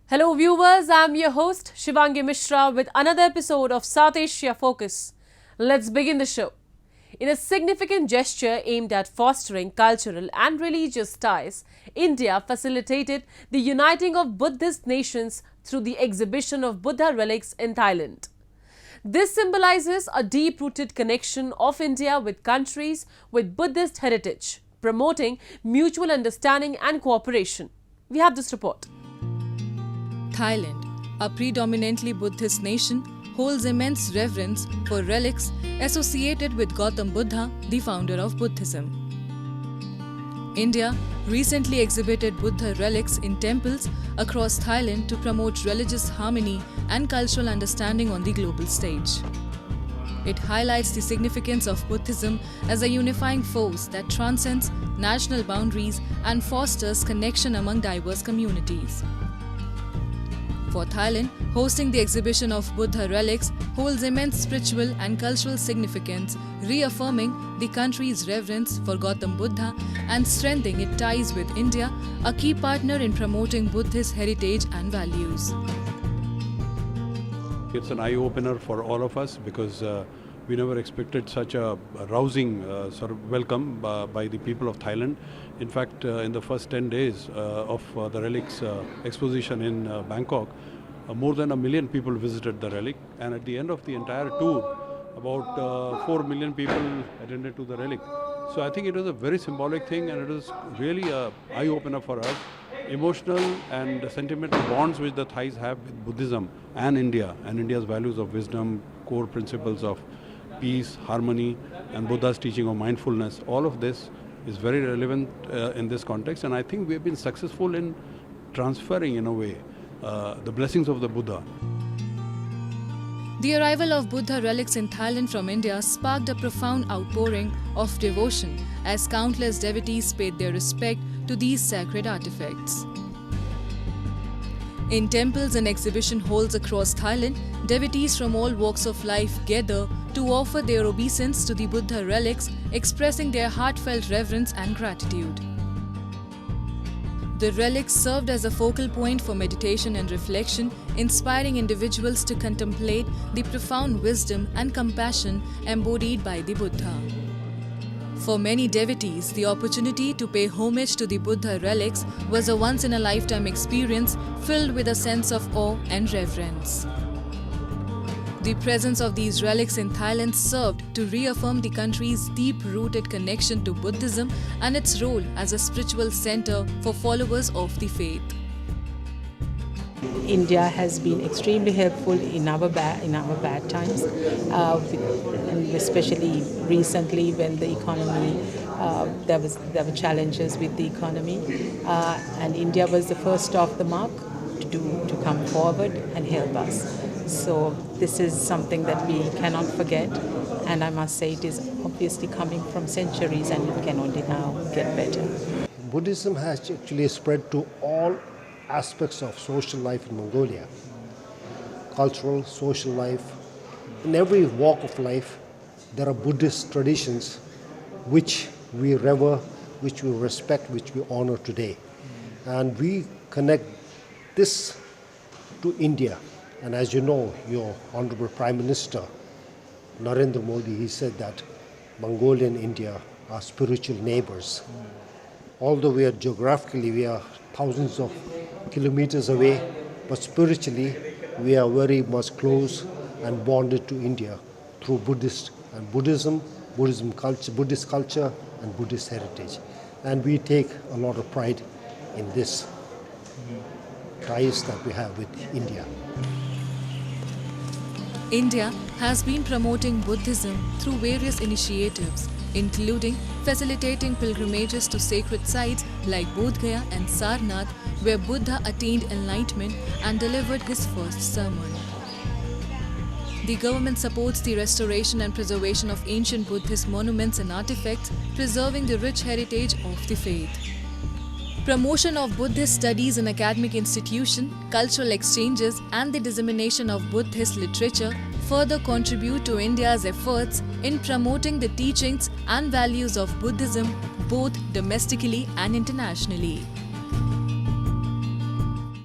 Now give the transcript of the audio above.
Hello viewers, I'm your host Shivangi Mishra with another episode of South Asia Focus. Let's begin the show. In a significant gesture aimed at fostering cultural and religious ties, India facilitated the uniting of Buddhist nations through the exhibition of Buddha relics in Thailand. This symbolizes a deep-rooted connection of India with countries with Buddhist heritage, promoting mutual understanding and cooperation. We have this report. Thailand, a predominantly Buddhist nation, holds immense reverence for relics associated with Gautam Buddha, the founder of Buddhism. India recently exhibited Buddha relics in temples across Thailand to promote religious harmony and cultural understanding on the global stage. It highlights the significance of Buddhism as a unifying force that transcends national boundaries and fosters connection among diverse communities. For Thailand, hosting the exhibition of Buddha relics holds immense spiritual and cultural significance, reaffirming the country's reverence for Gautam Buddha and strengthening its ties with India, a key partner in promoting Buddhist heritage and values. It's an eye-opener for all of us because we never expected such a rousing sort of welcome by the people of Thailand. In fact, in the first 10 days of the relics exposition in Bangkok, more than 1 million people visited the relic, and at the end of the entire tour, about 4 million people attended to the relic. So I think it was a very symbolic thing, and it was really an eye-opener for us. Emotional and sentimental bonds which the Thais have with Buddhism and India's values of wisdom, core principles of peace, harmony, and Buddha's teaching of mindfulness, all of this is very relevant in this context, and I think we have been successful in transferring, in a way, the blessings of the Buddha. The arrival of Buddha relics in Thailand from India sparked a profound outpouring of devotion as countless devotees paid their respect to these sacred artifacts. In temples and exhibition halls across Thailand, devotees from all walks of life gather to offer their obeisance to the Buddha relics, expressing their heartfelt reverence and gratitude. The relics served as a focal point for meditation and reflection, inspiring individuals to contemplate the profound wisdom and compassion embodied by the Buddha. For many devotees, the opportunity to pay homage to the Buddha relics was a once-in-a-lifetime experience filled with a sense of awe and reverence. The presence of these relics in Thailand served to reaffirm the country's deep-rooted connection to Buddhism and its role as a spiritual center for followers of the faith. India has been extremely helpful in our bad times, and especially recently when the economy there were challenges with the economy, and India was the first off the mark to come forward and help us. So this is something that we cannot forget, and I must say it is obviously coming from centuries, and it can only now get better. Buddhism has actually spread to all aspects of social life in Mongolia. Cultural, social life. In every walk of life, there are Buddhist traditions which we revere, which we respect, which we honor today. And we connect this to India. And as you know, your Honorable Prime Minister, Narendra Modi, he said that Mongolia and India are spiritual neighbors. Although geographically we are thousands of kilometers away, but spiritually we are very much close and bonded to India through Buddhist and Buddhism culture, Buddhist culture and Buddhist heritage. And we take a lot of pride in this ties that we have with India. India has been promoting Buddhism through various initiatives, including facilitating pilgrimages to sacred sites like Bodh Gaya and Sarnath, where Buddha attained enlightenment and delivered his first sermon. The government supports the restoration and preservation of ancient Buddhist monuments and artifacts, preserving the rich heritage of the faith. Promotion of Buddhist studies in academic institutions, cultural exchanges, and the dissemination of Buddhist literature further contribute to India's efforts in promoting the teachings and values of Buddhism both domestically and internationally.